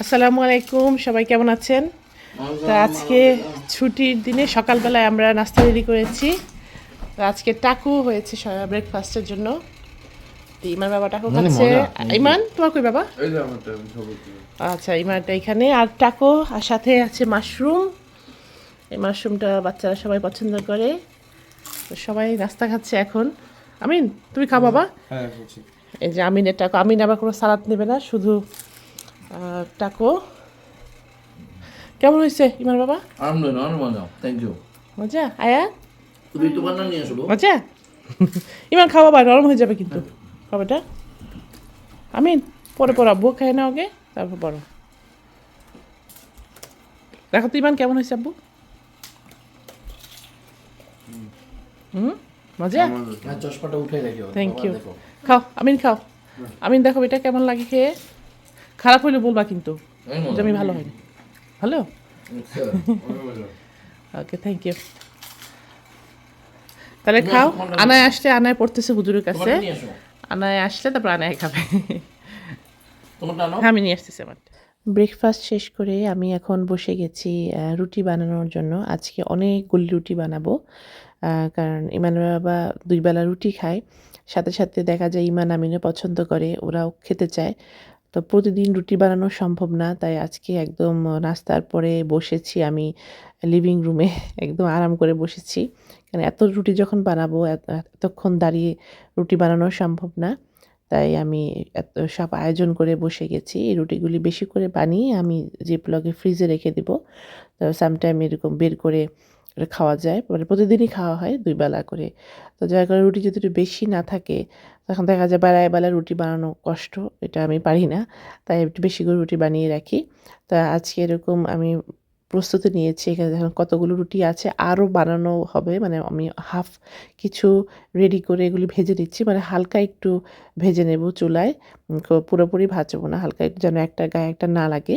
আসসালামু আলাইকুম, সবাই কেমন আছেন? তো আজকে ছুটির দিনে সকালবেলায় আমরা নাস্তা রেডি করেছি। তো আজকে টাকু হয়েছে ব্রেকফাস্টের জন্য। তো ইমান বাবা টাকু খাচ্ছে। ইমান তোমার কই বাবা? আচ্ছা, ইমানটা এখানে। আর টাকু আর সাথে আছে মাশরুম। এই মাশরুমটা বাচ্চারা সবাই পছন্দ করে। তো সবাই নাস্তা খাচ্ছে এখন। আমিন, তুমি খাও বাবা। এই যে আমিনের টাকু। আমিন আবার কোনো সালাদ নেবে না, শুধু টাকু। কেমন হয়েছে ইমান বাবা? Thank you. মজা আয়া? তুমি একটু বান্না নিয়ে আসো। মজা। ইমান খাওয়া বা নরম হয়ে যাবে কিন্তু খাবারটা। আমিন পরে আব্বু খাই না ওকে, তারপর বড় দেখো তো ইমান কেমন হয়েছে আব্বু? মজা। চশমাটা উঠে রেখো। Thank you. খাও আমিন, খাও। আমিন দেখো এটা কেমন লাগে খেয়ে। খারাপ হইলে বলবা কিন্তু, যে আমি ভালো হয়নি। ভালো? ওকে, থ্যাংক ইউ। তাহলে খাও। আনায় আসলে, আনায় পড়তেছে হুজুরের কাছে। আনায় আসলে তারপর আনায় খাবে। হ্যাঁ, আমি নিয়ে আসতেছি আমার। ব্রেকফাস্ট শেষ করে আমি এখন বসে গেছি রুটি বানানোর জন্য। আজকে অনেকগুলি রুটি বানাবো, কারণ ইমানের বাবা 2 বেলা রুটি খায়। সাথে সাথে দেখা যায় ইমান আমিনও পছন্দ করে, ওরাও খেতে চায়। তো প্রতিদিন রুটি বানানো সম্ভব না, তাই আজকে একদম নাস্তার পরে বসেছি আমি লিভিং রুমে। একদম আরাম করে বসেছি, কারণ এত রুটি যখন বানাবো এতক্ষণ দাঁড়িয়ে রুটি বানানো সম্ভব না। তাই আমি এত সব আয়োজন করে বসে গেছি। এই রুটিগুলি বেশি করে বানিয়ে আমি জিপলকে ফ্রিজে রেখে দিব। তো সামটাইম এরকম বের করে এটা খাওয়া যায়, মানে প্রতিদিনই খাওয়া হয় 2 বেলা করে। তো যার কারণে রুটি যদি একটু বেশি না থাকে, তখন দেখা যায় বেলায় বেলায় রুটি বানানো কষ্ট, এটা আমি পারি না। তাই একটু বেশি করে রুটি বানিয়ে রাখি। তা আজকে এরকম আমি প্রস্তুতি নিয়েছি। এখানে দেখুন কতগুলো রুটি আছে, আরও বানানো হবে। মানে আমি হাফ কিছু রেডি করে এগুলি ভেজে দিচ্ছি, মানে হালকা একটু ভেজে নেব চুলায়। পুরোপুরি ভাজবো না, হালকা একটু যেন একটা গায়ে একটা না লাগে,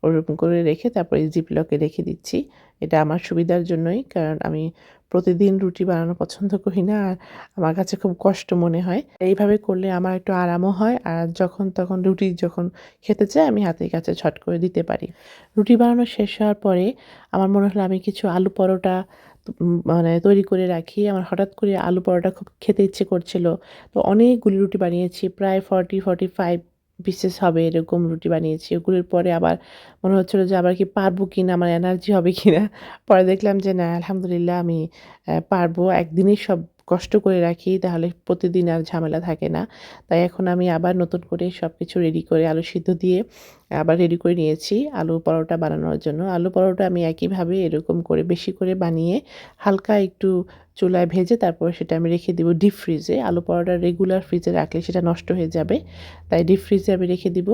ওরকম করে রেখে তারপরে জিপলকে রেখে দিচ্ছি। এটা আমার সুবিধার জন্যই, কারণ আমি প্রতিদিন রুটি বানানো পছন্দ করি না, আর আমার কাছে খুব কষ্ট মনে হয়। এইভাবে করলে আমার একটু আরামও হয়, আর যখন তখন রুটি যখন খেতে চাই আমি হাতের কাছে ছট করে দিতে পারি। রুটি বানানো শেষ হওয়ার পরে আমার মনে হলো আমি কিছু আলু পরোটা মানে তৈরি করে রাখি। আমার হঠাৎ করে আলু পরোটা খুব খেতে ইচ্ছে করছিল। তো অনেকগুলি রুটি বানিয়েছি, প্রায় 40-45 পিসেস হবে এরকম রুটি বানিয়েছি। ওগুলোর পরে আবার মনে হচ্ছিলো যে আবার কি পারবো কিনা, আমার এনার্জি হবে কিনা। পরে দেখলাম যে না, আলহামদুলিল্লাহ আমি পারবো। একদিনেই সব কষ্ট করে রাখি, তাহলে প্রতিদিন আর ঝামেলা থাকে না। তাই এখন আমি আবার নতুন করে সব কিছু রেডি করে আলু সিদ্ধ দিয়ে আবার রেডি করে নিয়েছি আলু পরোটা বানানোর জন্য। আলু পরোটা আমি একইভাবে এরকম করে বেশি করে বানিয়ে হালকা একটু চুলায় ভেজে তারপর সেটা আমি রেখে দিব ডিপ ফ্রিজে। আলু পরোটা রেগুলার ফ্রিজে রাখলে সেটা নষ্ট হয়ে যাবে, তাই ডিপ ফ্রিজে আমি রেখে দিব।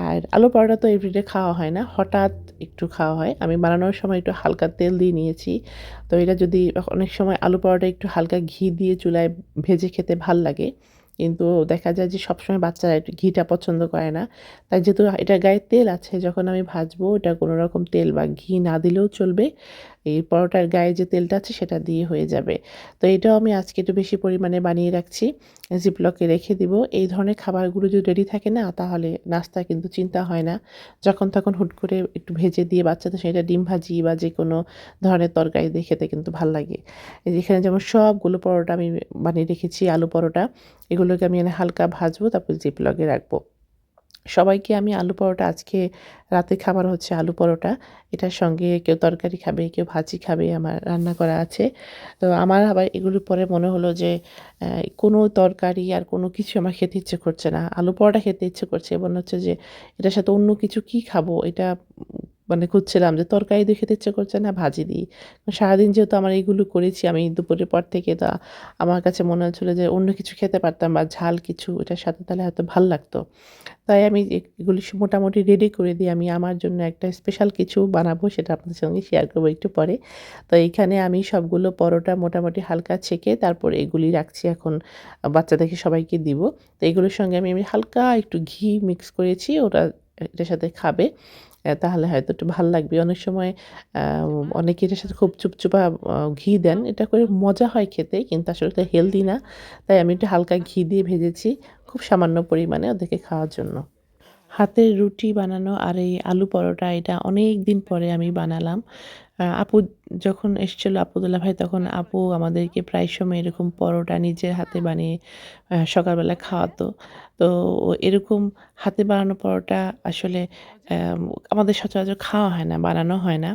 আর আলু পরোটা তো এভরিডে খাওয়া হয় না, হঠাৎ একটু খাওয়া হয়। আমি বানানোর সময় একটু হালকা তেল দিয়ে নিয়েছি। তো এটা যদি অনেক সময় আলু পরোটা একটু হালকা ঘি দিয়ে চুলায় ভেজে খেতে ভাল লাগে, কিন্তু দেখা যায় যে সবসময় বাচ্চারা একটু ঘিটা পছন্দ করে না। তাই যেহেতু এটার গায়ে তেল আছে, যখন আমি ভাজবো এটা কোনো রকম তেল বা ঘি না দিলেও চলবে। এই পরোটার গায়ে যে তেলটা আছে সেটা দিয়ে হয়ে যাবে। তো এটাও আমি আজকে একটু বেশি পরিমাণে বানিয়ে রাখছি, জিপলকে রেখে দিব। এই ধরনের খাবারগুলো যদি রেডি থাকে না, তাহলে নাস্তা কিন্তু চিন্তা হয় না। যখন তখন হুট করে একটু ভেজে দিয়ে বাচ্চাদের সেটা ডিম ভাজি বা যে কোনো ধরনের তরকারি দিয়ে খেতে কিন্তু ভাল লাগে। এই যেখানে যেমন সবগুলো পরোটা আমি বানিয়ে রেখেছি আলু পরোটা, এগুলোকে আমি হালকা ভাজবো, তারপর জিপলকে রাখবো। সবাইকে আমি আলু পরোটা আজকে রাতে খাবার হচ্ছে আলু পরোটা। এটার সঙ্গে কেউ তরকারি খাবে, কেউ ভাজি খাবে, আমার রান্না করা আছে। তো আমার আবার এগুলোর পরে মনে হলো যে কোনো তরকারি আর কোনো কিছু আমার খেতে ইচ্ছে করছে না। আলু পরোটা খেতে ইচ্ছে করছে। মনে হচ্ছে যে এটার সাথে অন্য কিছু কী খাবো, এটা মানে খুঁজছিলাম যে তরকারি দিয়ে খেতে ইচ্ছে করছে না, ভাজি দিই। সারাদিন যেহেতু আমার এইগুলো করেছি আমি দুপুরের পর থেকে, তা আমার কাছে মনে হচ্ছিলো যে অন্য কিছু খেতে পারতাম বা ঝাল কিছু এটার সাথে, তাহলে হয়তো ভাল লাগতো। তাই আমি এগুলি মোটামুটি রেডি করে দিয়ে আমি আমার জন্য একটা স্পেশাল কিছু বানাবো, সেটা আপনাদের সঙ্গে শেয়ার করবো একটু পরে। তো এইখানে আমি সবগুলো পরোটা মোটামুটি হালকা ছেঁকে তারপর এগুলি রাখছি এখন বাচ্চাদেরকে সবাইকে দিব। তো এগুলোর সঙ্গে আমি হালকা একটু ঘি মিক্স করেছি, ওরা এটার সাথে খাবে। তাহলে হয়তো একটু ভাল লাগবে। অনেক সময় অনেকে এটার সাথে খুব চুপচুপা ঘি দেন, এটা করে মজা হয় খেতে, কিন্তু আসলে এটা হেলদি না। তাই আমি একটু হালকা ঘি দিয়ে ভেজেছি, খুব সামান্য পরিমাণে ওদেরকে খাওয়ার জন্য। হাতের রুটি বানানো আর এই আলু পরোটা এটা অনেক দিন পরে আমি বানালাম। আপু যখন এসেছিল আপু দুলাভাই তখন আপু আমাদেরকে প্রায় সময় এরকম পরোটা নিজের হাতে বানিয়ে সকালবেলা খাওয়াতো। তো এরকম হাতে বানানো পরোটা আসলে আম আমাদের সচরাচর খাওয়া হয় না, বানানো হয় না।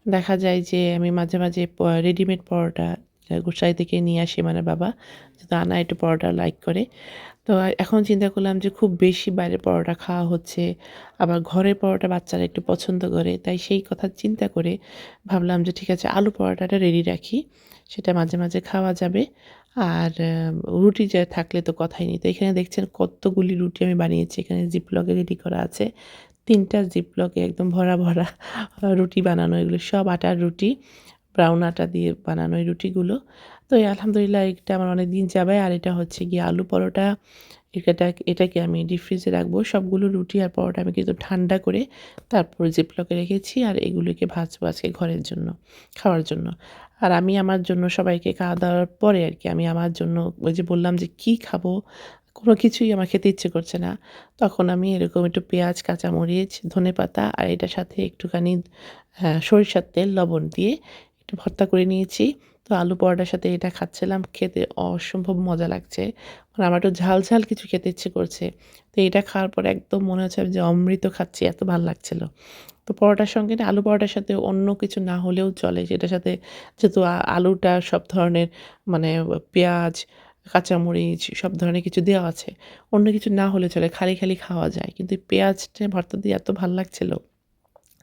দেখা যায় যে আমি মাঝে, মাঝে রেডিমেড পরোটা গ্রোসারি থেকে নিয়ে আসি মানে বাবা। যেহেতু আনা একটু পরোটা লাইক করে। তো এখন চিন্তা করলাম যে খুব বেশি বাইরের পরোটা খাওয়া হচ্ছে। আবার ঘরের পরোটা বাচ্চারা একটু পছন্দ করে। তাই সেই কথা চিন্তা করে ভাবলাম যে ঠিক আছে আলু পরোটাটা রেডি রাখি। সেটা মাঝে, মাঝে খাওয়া যাবে। আর রুটি যা থাকলে তো কথাই নেই। তো এখানে দেখছেন কতগুলি রুটি আমি বানিয়েছি। এখানে জিপলকে রেডি করা আছে। ৩ টা জিপলকে একদম ভরা, ভরা রুটি বানানো। এগুলো সব আটার রুটি। ব্রাউন আটা দিয়ে বানানো এই রুটিগুলো। তো এই আলহামদুলিল্লাহ এটা আমার অনেকদিন যাবে। আর এটা হচ্ছে গিয়ে আলু পরোটা। এটাকে আমি ডিপ ফ্রিজে রাখবো। সবগুলো রুটি আর পরোটা আমি কিন্তু ঠান্ডা করে তারপর জিপলকে রেখেছি। আর এগুলোকে ভাজবো আজকে ঘরের জন্য, খাওয়ার জন্য। আর আমি আমার জন্য সবাইকে খাওয়া-দাওয়ার পরে আরকি আমি আমার জন্য ওই যে বললাম যে কী খাবো? কোনো কিছুই আমার খেতে ইচ্ছে করছে না। তখন আমি এরকম একটু পেঁয়াজ, কাঁচামরিচ, ধনেপাতা আর এটার সাথে একটুখানি সরিষার তেল, লবণ দিয়ে একটু ভর্তা করে নিয়েছি। তো আলু পরোটার সাথে এটা খাচ্ছিলাম। খেতে অসম্ভব মজা লাগছে। মানে আমার একটু ঝাল, ঝাল কিছু খেতে ইচ্ছে করছে। তো এটা খাওয়ার পরে একদম মনে হচ্ছে যে অমৃত খাচ্ছি, এত ভাল লাগছিল। তো পরোটার সঙ্গে না আলু পরোটার সাথে অন্য কিছু না হলেও চলে। সেটার সাথে যেহেতু আলুটা সব ধরনের মানে পেঁয়াজ, কাঁচামরিচ সব ধরনের কিছু দেওয়া আছে। অন্য কিছু না হলে চলে। খালি, খালি খাওয়া যায়। কিন্তু এই পেঁয়াজটা ভর্তা দিয়ে এত ভাল লাগছিল।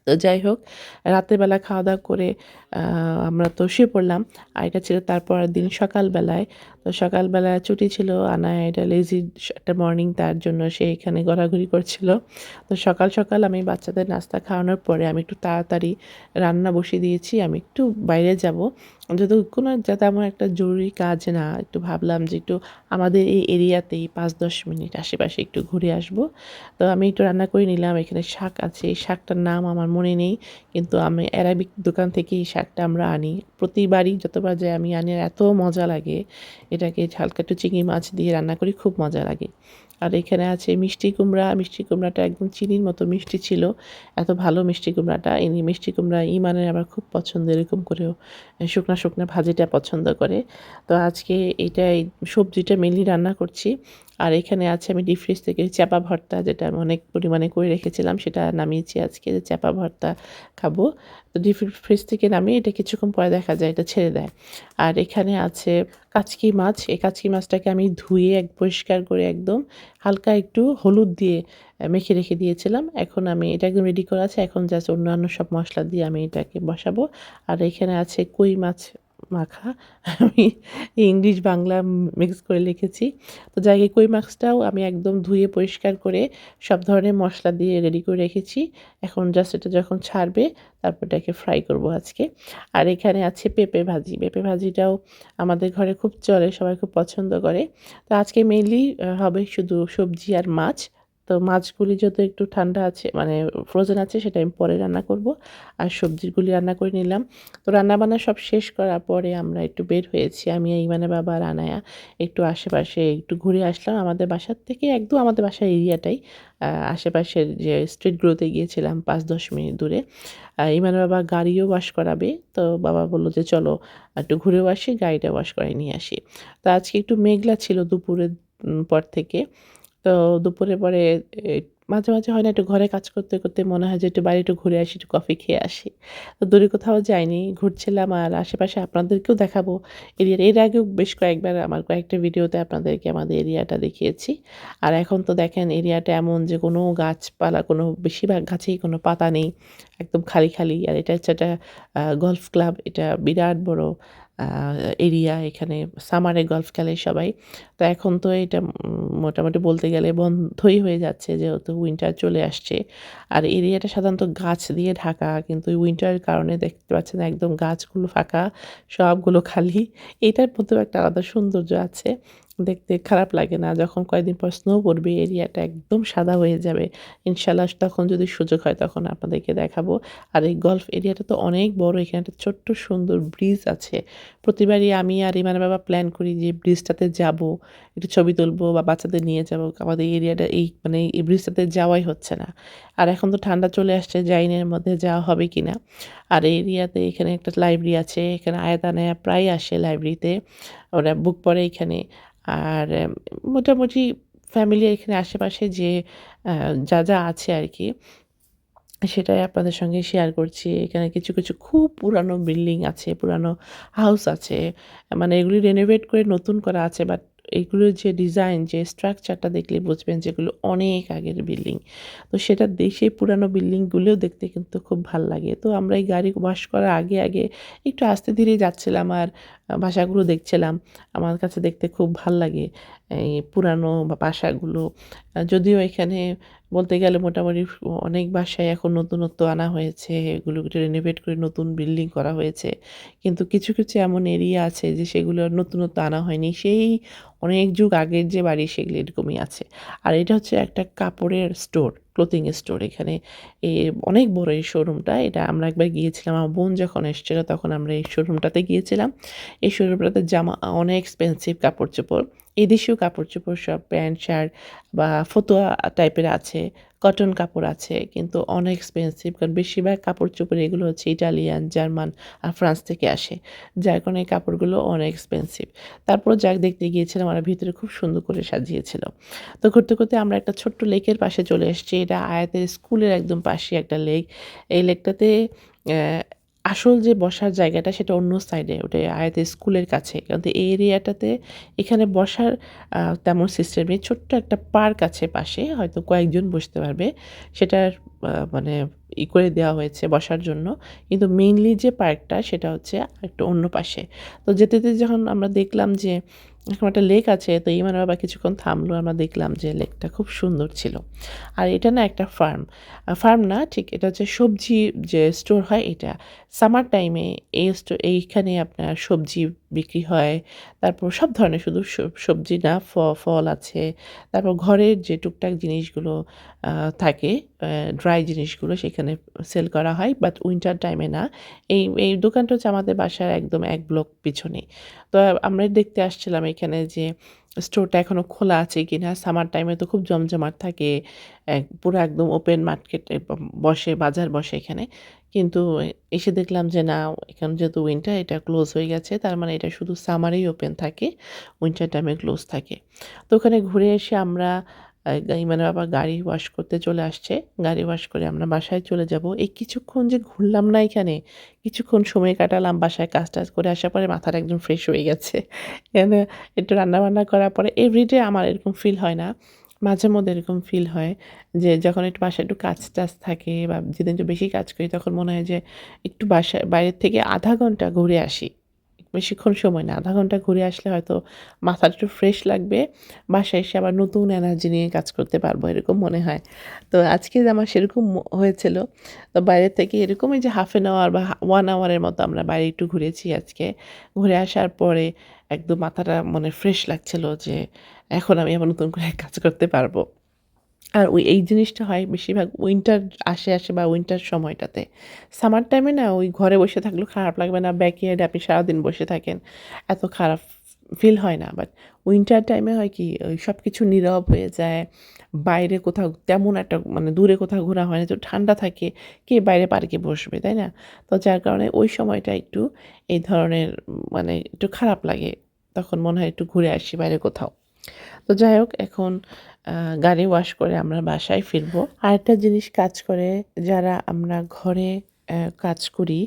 তো যাই হোক, রাতের বেলা খাওয়া-দাওয়া করে আ আমরা তো শুয়ে পড়লাম। আর এটা ছিল তারপরের দিন সকালবেলায়। তো সকালবেলা ছুটি ছিল। আনায়া এটা লেজি একটা মর্নিং তার জন্য সে এখানে ঘোরাঘুরি করছিল। তো সকাল, সকাল আমি বাচ্চাদের নাস্তা খাওয়ানোর পরে আমি একটু তাড়াতাড়ি রান্না বসিয়ে দিয়েছি। আমি একটু বাইরে যাবো। যেহেতু কোনো তেমন একটা জরুরি কাজ না। একটু ভাবলাম যে একটু আমাদের এই এরিয়াতেই ৫-১০ মিনিট আশেপাশে একটু ঘুরে আসবো। তো আমি একটু রান্না করে নিলাম। এখানে শাক আছে। এই শাকটার নাম আমার মনে নেই। কিন্তু আমি অ্যারাবিক দোকান থেকে এই শাকটা আমরা আনি। প্রতিবারই যতবার যাই আমি আনি আর এত মজা লাগে। এটাকে হালকা একটু চিংড়ি মাছ দিয়ে রান্না করি, খুব মজা লাগে। আর এখানে আছে মিষ্টি কুমড়া। মিষ্টি কুমড়াটা একদম চিনির মতো মিষ্টি ছিল। এত ভালো মিষ্টি কুমড়াটা। এই মিষ্টি কুমড়া ইমানের আবার খুব পছন্দ। এরকম করেও শুকনা, শুকনা ভাজিটা পছন্দ করে। তো আজকে এই সবজিটা মেনলি রান্না করছি। আর এখানে আছে আমি ডিপ ফ্রিজ থেকে চ্যাপা ভর্তা যেটা আমি অনেক পরিমাণে করে রেখেছিলাম সেটা নামিয়েছি আজকে যে চ্যাপা ভর্তা খাবো। তো ডিপ ফ্রিজ থেকে নামিয়ে এটা কিছুক্ষণ পরে দেখা যায় এটা ছেড়ে দেয়। আর এখানে আছে কাচকি মাছ। এই কাচকি মাছটাকে আমি ধুয়ে পরিষ্কার করে একদম হালকা একটু হলুদ দিয়ে মেখে রেখে দিয়েছিলাম। এখন আমি এটা একদম রেডি করা আছে। এখন জাস্ট অন্যান্য সব মসলা দিয়ে আমি এটাকে বসাবো। আর এখানে আছে কই মাছ মাখা। আমি ইংলিশ বাংলা মিক্স করে লিখেছি। তো যাই হোক কই মাছটাও আমি একদম ধুয়ে পরিষ্কার করে সব ধরনের মশলা দিয়ে রেডি করে রেখেছি। এখন জাস্ট এটা যখন ছাড়বে তারপর এটাকে ফ্রাই করব আজকে। আর এখানে আছে পেঁপে ভাজি। পেঁপে ভাজিটাও আমাদের ঘরে খুব চলে, সবাই খুব পছন্দ করে। তো আজকে মেইনলি হবে শুধু সবজি আর মাছ। তো মাছগুলি যেহেতু একটু ঠান্ডা আছে মানে ফ্রোজেন আছে সেটা আমি পরে রান্না করব। আর সবজিগুলি রান্না করে নিলাম। তো রান্নাবান্না সব শেষ করার পরে আমরা একটু বের হয়েছি। আমি ইমানের বাবা আর আনায়া একটু আশেপাশে একটু ঘুরে আসলাম। আমাদের বাসার থেকে একদম আমাদের বাসার এরিয়াটাই। আশেপাশের যে স্ট্রিটগুলোতে গিয়েছিলাম ৫-১০ মিনিট দূরে। ইমানের বাবা গাড়িও ওয়াশ করাবে। তো বাবা বলল যে, "চলো একটু ঘুরেও আসি, গাড়িটা ওয়াশ করায় নিয়ে আসি।" তো আজকে একটু মেঘলা ছিল দুপুরের পর থেকে। তো দুপুরে পরে এ মাঝে, মাঝে হয় না একটু ঘরে কাজ করতে, করতে মনে হয় যে একটু বাইরে একটু ঘুরে আসি, একটু কফি খেয়ে আসি। তো দূরে কোথাও যাইনি। ঘুরছিলাম আর আশেপাশে আপনাদেরকেও দেখাবো এরিয়ার। এর আগেও বেশ কয়েকবার আমার কয়েকটা ভিডিওতে আপনাদেরকে আমাদের এরিয়াটা দেখিয়েছি। আর এখন তো দেখেন এরিয়াটা এমন যে কোনো গাছপালা কোনো বেশিরভাগ গাছেই কোনো পাতা নেই। একদম খালি, খালি। আর এটা হচ্ছে একটা গল্ফ ক্লাব। এটা বিরাট বড় আ এরিয়া। এখানে সামারে গল্ফ খেলে সবাই। তো এখন তো এটা মোটামুটি বলতে গেলে বন্ধই হয়ে যাচ্ছে যেহেতু উইন্টার চলে আসছে। আর এরিয়াটা সাধারণত গাছ দিয়ে ঢাকা। কিন্তু উইন্টারের কারণে দেখতে পাচ্ছেন একদম গাছগুলো ফাঁকা, সবগুলো খালি। এটার মধ্যেও একটা আলাদা সৌন্দর্য আছে। দেখতে খারাপ লাগে না। যখন কয়েকদিন পর স্নো পড়বে এরিয়াটা একদম সাদা হয়ে যাবে। ইনশাআল্লাহ তখন যদি সুযোগ হয় তখন আপনাদেরকে দেখাবো। আর এই গল্ফ এরিয়াটা তো অনেক বড়। এখানে একটা ছোট্ট সুন্দর ব্রিজ আছে। প্রতিবারই আমি আর ইমানের বাবা প্ল্যান করি যে ব্রিজটাতে যাবো, একটু ছবি তুলবো বা বাচ্চাদের নিয়ে যাবো। আমাদের এরিয়াটা মানে এই ব্রিজটাতে যাওয়াই হচ্ছে না। আর এখন তো ঠান্ডা চলে আসছে, জানি না এর মধ্যে যাওয়া হবে কিনা। আর এই এরিয়াতে এখানে একটা লাইব্রেরি আছে। এখানে আয়াত আনায়া প্রায়ই আসে লাইব্রেরিতে। ওরা বুক পড়ে এখানে। আর মোটামুটি ফ্যামিলি এখানে আশেপাশে যে যা আছে আরকি, সেটাই আপনাদের সঙ্গে শেয়ার করছি। এখানে কিছু খুব পুরানো বিল্ডিং আছে, পুরানো হাউস আছে। মানে এগুলি রেনোভেট করে নতুন করা আছে। বাট এগুলোর যে ডিজাইন, যে স্ট্রাকচারটা দেখলে বুঝবেন যে এগুলো অনেক আগের বিল্ডিং। তো সেটা সেই পুরানো বিল্ডিংগুলোও দেখতে কিন্তু খুব ভাল লাগে। তো আমরা এই গাড়ি ওয়াশ করার আগে একটু আস্তে ধীরে যাচ্ছিলাম আর বাসাগুলো দেখছিলাম। আমার কাছে দেখতে খুব ভাল লাগে এই পুরানো বাসাগুলো। যদিও এখানে বলতে গেলে মোটামুটি অনেক বাসায় এখন নতুনত্ব আনা হয়েছে। এগুলোকে রেনোভেট করে নতুন বিল্ডিং করা হয়েছে। কিন্তু কিছু এমন এরিয়া আছে যে সেগুলো নতুনত্ব আনা হয়নি। সেই অনেক যুগ আগের যে বাড়ি সেগুলো এরকমই আছে। আর এটা হচ্ছে একটা কাপড়ের স্টোর, ক্লোথিং স্টোর। এখানে অনেক বড় এই শোরুমটা। এটা আমরা একবার গিয়েছিলাম। আমার বোন যখন এসেছিল তখন আমরা এই শোরুমটাতে গিয়েছিলাম। এই শোরুমটাতে জামা অনেক এক্সপেন্সিভ কাপড়-চোপড়। এই দেশীয় কাপড়-চোপড় সব প্যান্ট, শার্ট বা ফতুয়া টাইপের আছে, কটন কাপড় আছে কিন্তু অনেক এক্সপেন্সিভ। কারণ বেশিরভাগ কাপড়-চোপড় এগুলো হচ্ছে ইটালিয়ান, জার্মান আর ফ্রান্স থেকে আসে। যার কারণে এই কাপড়গুলো অনেক এক্সপেন্সিভ। তারপরও দেখতে গিয়েছিলাম আর ভিতরে খুব সুন্দর করে সাজিয়েছিল। তো ঘুরতে আমরা একটা ছোট্ট লেকের পাশে চলে এসেছি। এটা আয়াতের স্কুলের একদম পাশেই একটা লেক। এই লেকটাতে অ্যা আসল যে বসার জায়গাটা সেটা অন্য সাইডে। ওটা আয়াতের স্কুলের কাছে। কিন্তু এই এরিয়াটাতে এখানে বসার তেমন সিস্টেম নেই। ছোট্ট একটা পার্ক আছে পাশে। হয়তো কয়েকজন বসতে পারবে। সেটার মানে করে দেওয়া হয়েছে বসার জন্য। কিন্তু মেইনলি যে পার্কটা সেটা হচ্ছে একটু অন্য পাশে। তো যেতে যখন আমরা দেখলাম যে এরকম একটা লেক আছে, তো ইমান বাবা কিছুক্ষণ থামলো। আমরা দেখলাম যে লেকটা খুব সুন্দর ছিল। আর এটা না একটা ফার্ম। ফার্ম না ঠিক, এটা হচ্ছে সবজি যে স্টোর হয় এটা। সামার টাইমে এইখানে আপনার সবজি বিক্রি হয়। তারপর সব ধরনের, শুধু সবজি না, ফল আছে। তারপর ঘরের যে টুকটাক জিনিসগুলো থাকে, ড্রাই জিনিসগুলো সেখানে সেল করা হয়। বাট উইন্টার টাইমে না। এই দোকানটা হচ্ছে আমাদের বাসার একদম ১ ব্লক পিছনে। তো আমরা দেখতে আসছিলাম এখানে যে স্টোরটা এখনো খোলা আছে কিনা। সামার টাইমে তো খুব জমজমাট থাকে। পুরা একদম ওপেন মার্কেটে বাজার বসে এখানে। কিন্তু এসে দেখলাম যে না, এখন যেহেতু উইন্টার এটা ক্লোজ হয়ে গেছে। তার মানে এটা শুধু সামারেই ওপেন থাকে, উইন্টার টাইমে ক্লোজ থাকে। তো ওখানে ঘুরে এসে আমরা ইমানের বাবা গাড়ি ওয়াশ করতে চলে আসছে। গাড়ি ওয়াশ করে আমরা বাসায় চলে যাব। এই কিছুক্ষণ যে ঘুরলাম না এখানে, কিছুক্ষণ সময় কাটালাম বাসায় কাজ-টাজ করে আসার পরে মাথাটা একদম ফ্রেশ হয়ে গেছে। এখানে একটু রান্নাবান্না করার পরে এভরিডে আমার এরকম ফিল হয় না। মাঝে মধ্যে এরকম ফিল হয় যে যখন একটু বাসায় একটু কাজ-টাজ থাকে বা যেদিন একটু বেশি কাজ করি তখন মনে হয় যে একটু বাইরের থেকে ০.৫ ঘন্টা ঘুরে আসি। বেশিক্ষণ সময় না, ০.৫ ঘন্টা ঘুরে আসলে হয়তো মাথাটা একটু ফ্রেশ লাগবে। বাসায় এসে আবার নতুন এনার্জি নিয়ে কাজ করতে পারবো এরকম মনে হয়। তো আজকে আমার সেরকম হয়েছিল। তো বাইরে থেকে এরকমই যে হাফ অ্যান আওয়ার বা 1 আওয়ারের মতো আমরা বাইরে একটু ঘুরেছি আজকে। ঘুরে আসার পরে একদম মাথাটা মানে ফ্রেশ লাগছিল যে এখন আমি আবার নতুন করে কাজ করতে পারবো। আর এই জিনিসটা হয় বেশিরভাগ উইন্টার আসে বা উইন্টার সময়টাতে। সামার টাইমে না ওই ঘরে বসে থাকলেও খারাপ লাগবে না। ব্যাকইয়ার্ডে আপনি সারাদিন বসে থাকেন। এত খারাপ ফিল হয় না। বাট উইন্টার টাইমে হয় কি ওই সবকিছু নীরব হয়ে যায়। বাইরে কোথাও তেমন একটা মানে দূরে কোথাও ঘোরা হয় না। তো ঠান্ডা থাকে। কে বাইরে পার্কে বসবে, তাই না? তো যার কারণে ওই সময়টা একটু এই ধরনের মানে একটু খারাপ লাগে। তখন মনে হয় একটু ঘুরে আসি বাইরে কোথাও। তো যাই হোক এখন গাড়ি ওয়াশ করে আমরা বাসায় ফিরবো। আরেকটা জিনিস কাজ করে, যারা আমরা ঘরে কাজ করি,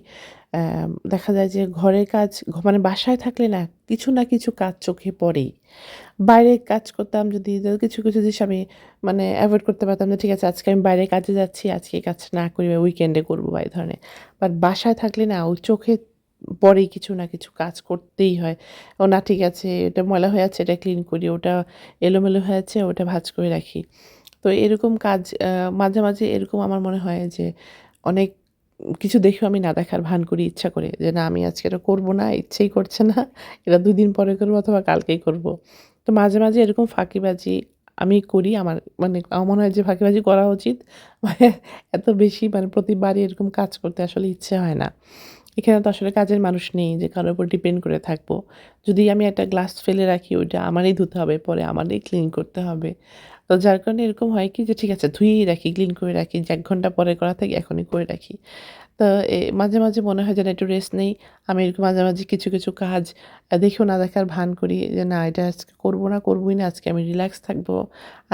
দেখা যায় যে ঘরের কাজ মানে বাসায় থাকলে না কিছু কাজ চোখে পড়েই। বাইরে কাজ করতাম যদি কিছু জিনিস আমি মানে এভয়েড করতে পারতাম যে ঠিক আছে আজকে আমি বাইরে কাজে যাচ্ছি, আজকে এই কাজটা না করি বা উইকেন্ডে করবো বা এই ধরনের। বাট বাসায় থাকলে না ওই চোখে পড়েই কিছু না কিছু কাজ করতেই হয়। ও না ঠিক আছে এটা ময়লা হয়ে আছে এটা ক্লিন করি, ওটা এলোমেলো হয়ে আছে ওটা ভাঁজ করে রাখি। তো এরকম কাজ মাঝে এরকম আমার মনে হয় যে অনেক কিছু দেখেও আমি না দেখার ভান করি ইচ্ছা করে যে না আমি আজকে এটা করব না, ইচ্ছেই করছে না। এটা ২ দিন পরে করব অথবা কালকেই করব। তো মাঝে, মাঝে এরকম ফাঁকিবাজি আমি করি। আমার মানে আমার মনে হয় যে ফাঁকিবাজি করা উচিত। মানে এত বেশি মানে প্রতিবারই এরকম কাজ করতে আসলে ইচ্ছে হয় না। এখানে তো আসলে কাজের মানুষ নেই যে কারো উপর ডিপেন্ড করে থাকবো। যদি আমি একটা গ্লাস ফেলে রাখি ওইটা আমারই ধুতে হবে, পরে আমারই ক্লিন করতে হবে। তো যার কারণে এরকম হয় কি যে ঠিক আছে ধুয়েই রাখি, ক্লিন করে রাখি যে ১ ঘন্টা পরে করা থেকে এখনই করে রাখি। তো মাঝে, মাঝে মনে হয় যেন একটু রেস্ট নেই। আমি এরকম মাঝে, মাঝে কিছু, কিছু কাজ দেখেও না দেখার ভান করি যে না এটা আজকে করবো না, করবোই না। আজকে আমি রিল্যাক্স থাকবো।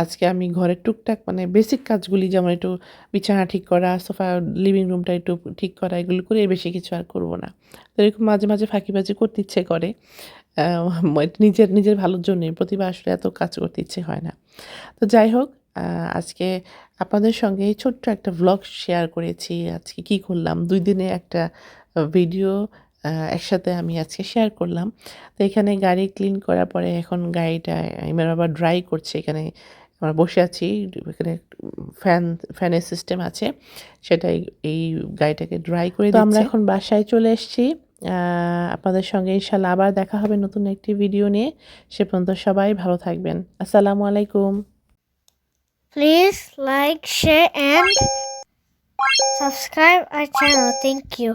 আজকে আমি ঘরের টুকটাক মানে বেসিক কাজগুলি যেমন একটু বিছানা ঠিক করা, সোফা, লিভিং রুমটা একটু ঠিক করা এগুলো করে এর বেশি কিছু আর করব না। তো এরকম মাঝে, মাঝে ফাঁকিবাজি করতে ইচ্ছে করে। আ নিজের ভালোর জন্যই। প্রতিবার আসলে এত কাজ করতে ইচ্ছে হয় না। তো যাই হোক আ আজকে আপনাদের সঙ্গে এই ছোট্ট একটা ভ্লগ শেয়ার করেছি। আজকে কি করলাম ২ দিনে একটা ভিডিও একসাথে আমি আজকে শেয়ার করলাম। তো এখানে গাড়ি ক্লিন করার পরে এখন গাড়িটা ইমার বাবা ড্রাই করছে। এখানে আমরা বসে আছি। এখানে ফ্যানের সিস্টেম আছে। সেটাই এই গাড়িটাকে ড্রাই করে দিচ্ছে। তো আমরা এখন বাসায় চলে এসেছি। আ আপনাদের সঙ্গে ইনশাআল্লাহ আবার দেখা হবে নতুন একটি ভিডিও নিয়ে। সে পর্যন্ত সবাই ভালো থাকবেন। আসসালামু আলাইকুম। Please like, share, and subscribe our channel. Thank you.